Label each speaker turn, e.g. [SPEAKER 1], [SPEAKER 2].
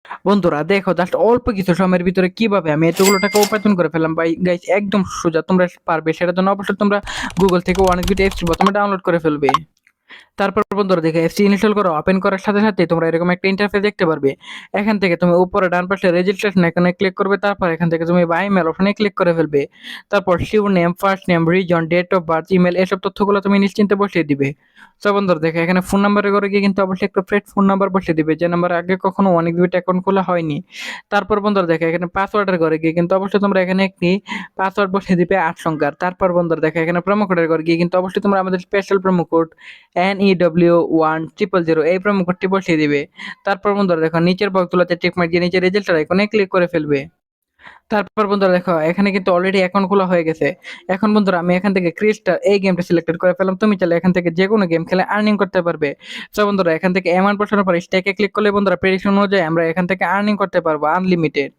[SPEAKER 1] বন্ধুরা দেখো জাস্ট অল্প কিছু সময়ের ভিতরে কিভাবে আমি এতগুলো টাকা উপার্জন করে ফেললাম ভাই গাইস, একদম সোজা তোমরা পারবে। সেটার জন্য অবশ্যই তোমরা গুগল থেকে অনেক দুটো অ্যাপস প্রথমে ডাউনলোড করে ফেলবে। তারপর বন্ধুরা দেখো অ্যাপসটি ইনস্টল করো, ওপেন করার সাথে সাথে তোমরা এরকম একটা ইন্টারফেস দেখতে পারবে। এখান থেকে তুমি উপরে ডান পাশে রেজিস্ট্রেশন এখানে ক্লিক করবে, তারপর এখান থেকে তুমি বাই মেল অপশনে ক্লিক করে ফেলবে। তারপর surname, first name, reason, date of birth, email এসব তথ্যগুলো তুমি নিশ্চিন্তে বসিয়ে দিবে। সো বন্ধুরা দেখো এখানে ফোন নাম্বারের ঘরে গিয়ে কিন্তু অবশ্যই একটা ফ্রেড ফোন নাম্বার বসিয়ে দিবে, যে নাম্বার আগে কখনো অনেক দুইটা অ্যাকাউন্ট খোলা হয়নি। তারপর বন্ধুরা দেখো এখানে পাসওয়ার্ডের ঘরে গিয়ে কিন্তু অবশ্যই তোমরা এখানে একটি পাসওয়ার্ড বসিয়ে দিবে 8 সংখ্যার। তারপর বন্ধুরা দেখো এখানে প্রোমো কোডের ঘরে গিয়ে কিন্তু অবশ্যই তোমরা আমাদের স্পেশাল প্রোমো কোড NEW1000 এই প্রোমো কোডটি বসিয়ে দিবে। তারপর বন্ধুরা দেখো নিচের বক্সগুলোতে টিক মার্ক দিয়ে নিচে রেজিস্টার আইকনে ক্লিক করে ফেলবে। তারপর বন্ধুরা দেখো এখানে কিন্তু অলরেডি অ্যাকাউন্ট খোলা হয়ে গেছে। এখন বন্ধুরা আমি এখান থেকে ক্রিস্টার এই গেমটা সিলেক্টেড করে ফেললাম। তুমি চাইলে এখান থেকে যেকোনো গেম খেলে আর্নিং করতে পারবে। সো বন্ধুরা এখান থেকে অ্যামাউন্ট বসানোর পর স্ট্যাকে ক্লিক করলে বন্ধুরা প্রেডিকশন অনুযায়ী আমরা এখান থেকে আর্নিং করতে পারবো আনলিমিটেড।